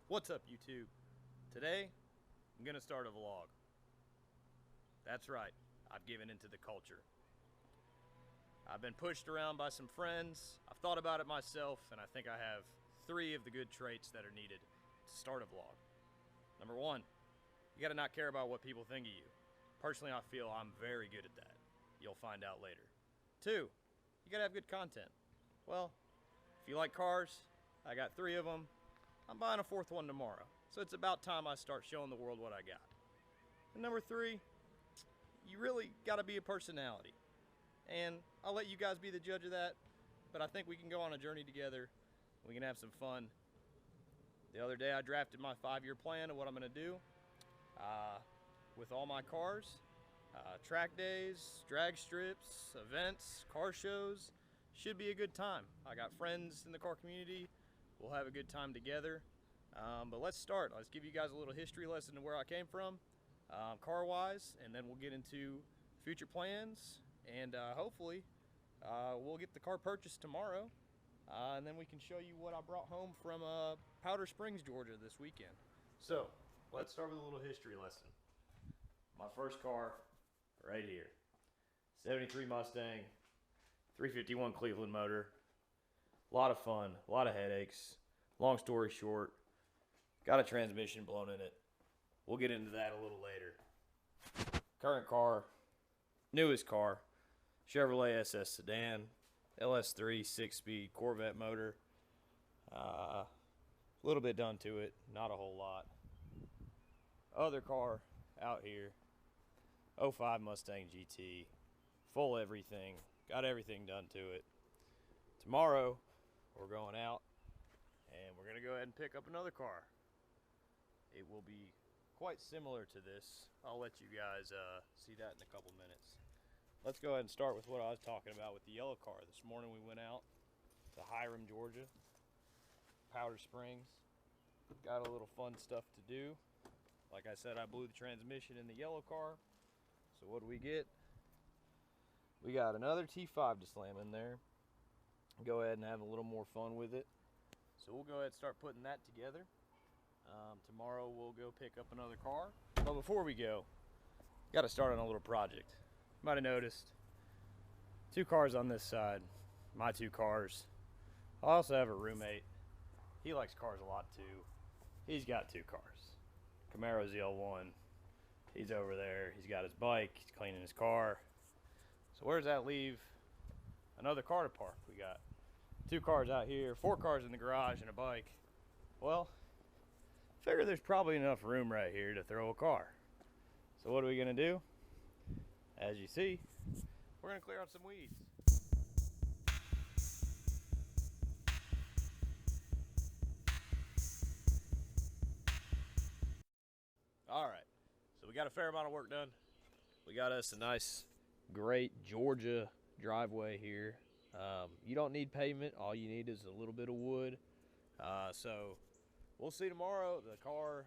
What's up, YouTube? Today, I'm gonna start a vlog. That's right, I've given into the culture. I've been pushed around by some friends, I've thought about it myself, and I think I have 3 of the good traits that are needed to start a vlog. Number 1, you gotta not care about what people think of you. Personally, I feel I'm very good at that. You'll find out later. 2, you gotta have good content. Well, if you like cars, I got 3 of them. I'm buying a 4th one tomorrow, so it's about time I start showing the world what I got. And number 3, you really gotta be a personality. And I'll let you guys be the judge of that, but I think we can go on a journey together. We can have some fun. The other day I drafted my 5-year plan of what I'm gonna do with all my cars. Track days, drag strips, events, car shows. Should be a good time. I got friends in the car community. We'll have a good time together. But let's start. Let's give you guys a little history lesson of where I came from, car-wise, and then we'll get into future plans, and hopefully we'll get the car purchased tomorrow, and then we can show you what I brought home from Powder Springs, Georgia this weekend. So, let's start with a little history lesson. My first car, right here. 73 Mustang, 351 Cleveland motor. A lot of fun, a lot of headaches. Long story short, got a transmission blown in it. We'll get into that a little later. Current car, newest car, Chevrolet SS Sedan, LS3 6-speed Corvette motor. A little bit done to it, not a whole lot. Other car out here, 05 Mustang GT, full everything, got everything done to it. Tomorrow, we're going out, and we're going to go ahead and pick up another car. It will be quite similar to this. I'll let you guys see that in a couple minutes. Let's go ahead and start with what I was talking about with the yellow car. This morning we went out to Hiram, Georgia, Powder Springs. Got a little fun stuff to do. Like I said, I blew the transmission in the yellow car. So what do we get? We got another T5 to slam in there. Go ahead and have a little more fun with it. So we'll go ahead and start putting that together. Tomorrow we'll go pick up another car. But before we go, got to start on a little project. You might have noticed 2 cars on this side, my 2 cars. I also have a roommate. He likes cars a lot too. He's got 2 cars. Camaro ZL1. He's over there. He's got his bike. He's cleaning his car. So where does that leave another car to park? We got 2 cars out here, 4 cars in the garage, and a bike. Well, figure there's probably enough room right here to throw a car. So what are we gonna do? As you see, we're gonna clear out some weeds. All right, so we got a fair amount of work done. We got us a nice, great Georgia driveway here. You don't need pavement. All you need is a little bit of wood. So we'll see tomorrow. The car,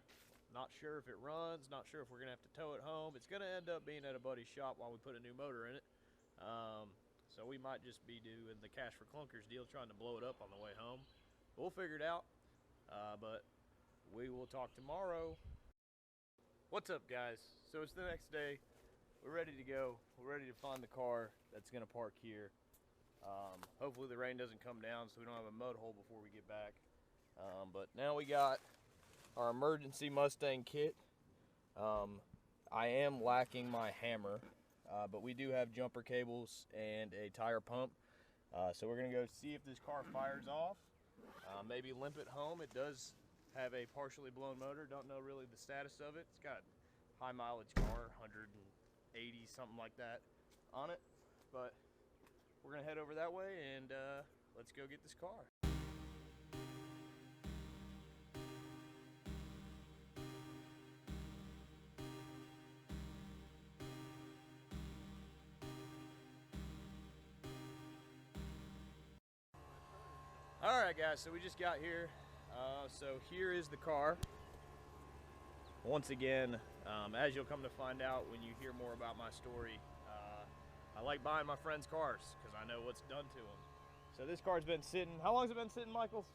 not sure if it runs, not sure if we're gonna have to tow it home. It's gonna end up being at a buddy's shop while we put a new motor in it. So we might just be doing the cash for clunkers deal, trying to blow it up on the way home. We'll figure it out. But we will talk tomorrow. What's up, guys? So it's the next day. We're ready to go. We're ready to find the car that's gonna park here. Hopefully the rain doesn't come down so we don't have a mud hole before we get back. But now we got our emergency Mustang kit. I am lacking my hammer, but we do have jumper cables and a tire pump. So we're gonna go see if this car fires off. Maybe limp it home. It does have a partially blown motor. Don't know really the status of it. It's got high mileage car, 180, something like that on it. But we're gonna head over that way and let's go get this car. All right, guys, so we just got here. So here is the car. Once again, as you'll come to find out when you hear more about my story, I like buying my friends' cars because I know what's done to them. So this car's been sitting, how long has it been sitting, Michael?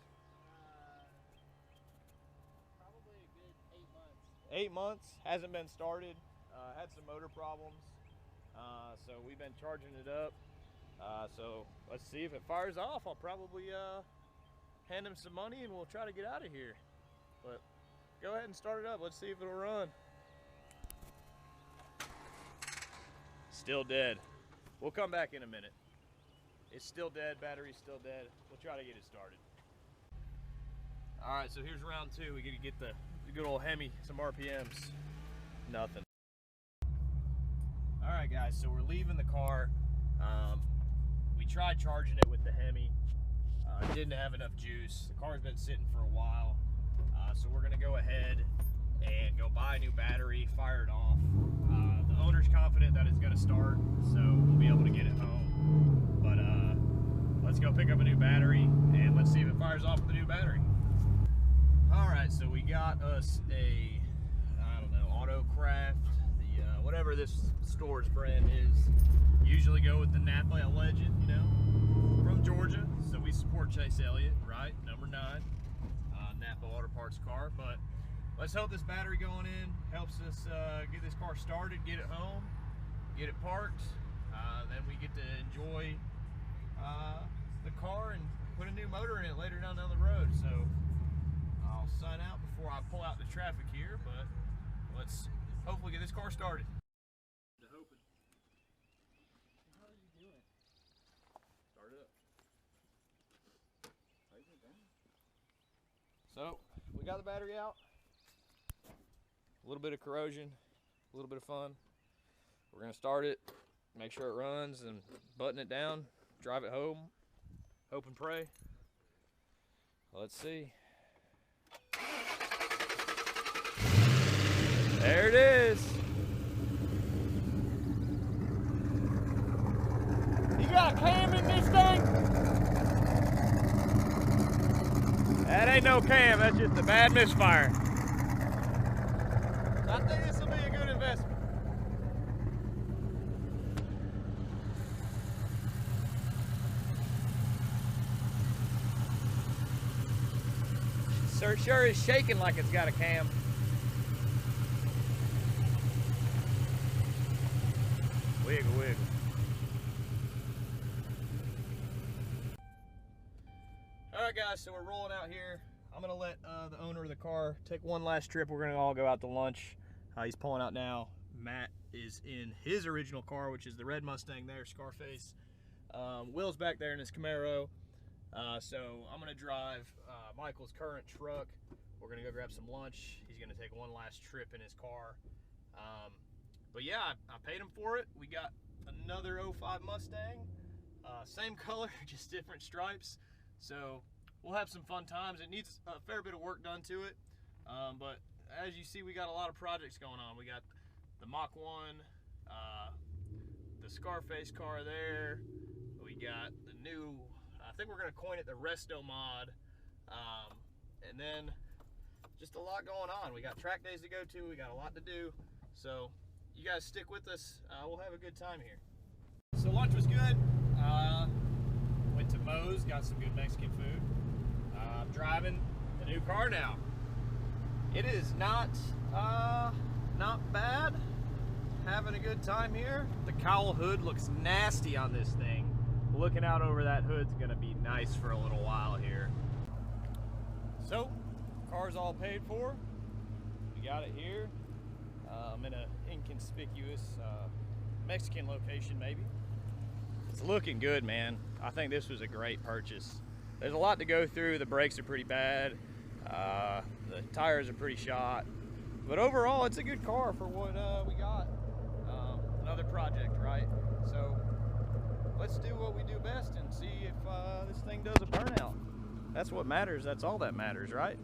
8 months, hasn't been started. Had some motor problems, so we've been charging it up. So let's see if it fires off. I'll probably hand him some money and we'll try to get out of here. But go ahead and start it up. Let's see if it'll run. Still dead. We'll come back in a minute. It's still dead, battery's still dead. We'll try to get it started. All right, so here's round 2. We gotta get the good old Hemi some RPMs. Nothing. All right, guys, so we're leaving the car. We tried charging it with the Hemi. Didn't have enough juice. The car's been sitting for a while. So we're gonna go ahead and go buy a new battery, fire it off. The owner's confident that it's gonna start, so we'll be able to get it home. But let's go pick up a new battery and let's see if it fires off with the new battery. All right, so we got us a, I don't know, Autocraft, whatever this store's brand is. Usually go with the Napa Legend, you know, from Georgia. So we support Chase Elliott, right? Number 9, Napa Auto Parts car. But let's hope this battery going in helps us get this car started, get it home, get it parked. Then we get to enjoy the car and put a new motor in it later down the road. So I'll sign out before I pull out the traffic here, but let's hopefully get this car started. How are you doing? Start it up. So we got the battery out. A little bit of corrosion, a little bit of fun. We're gonna start it, make sure it runs, and button it down, drive it home, hope and pray. Let's see. There it is. You got a cam in this thing? That ain't no cam, that's just a bad misfire. I think this will be a good investment. Sure is shaking like it's got a cam. Wiggle, wiggle. All right, guys, so we're rolling out here. I'm gonna let the owner of the car take one last trip. We're gonna all go out to lunch. He's pulling out now. Matt is in his original car, which is the red Mustang there, Scarface. Will's back there in his Camaro. So I'm gonna drive Michael's current truck. We're gonna go grab some lunch. He's gonna take one last trip in his car. But yeah, I paid him for it. We got another 05 Mustang, same color, just different stripes. So we'll have some fun times. It needs a fair bit of work done to it, but as you see, we got a lot of projects going on. We got the Mach 1, the Scarface car there. We got the new, I think we're gonna coin it the Resto mod, and then just a lot going on. We got track days to go to. We got a lot to do. So you guys stick with us. We'll have a good time here. So lunch was good. Went to Moe's, got some good Mexican food. I'm driving the new car now. It is not bad. Having a good time here. The cowl hood looks nasty on this thing. Looking out over that hood's gonna be nice for a little while here. So, car's all paid for. We got it here. I'm in an inconspicuous Mexican location, maybe. It's looking good, man. I think this was a great purchase. There's a lot to go through. The brakes are pretty bad. The tires are pretty shot. But overall, it's a good car for what we got. Another project, right? So let's do what we do best and see if this thing does a burnout. That's what matters. That's all that matters, right?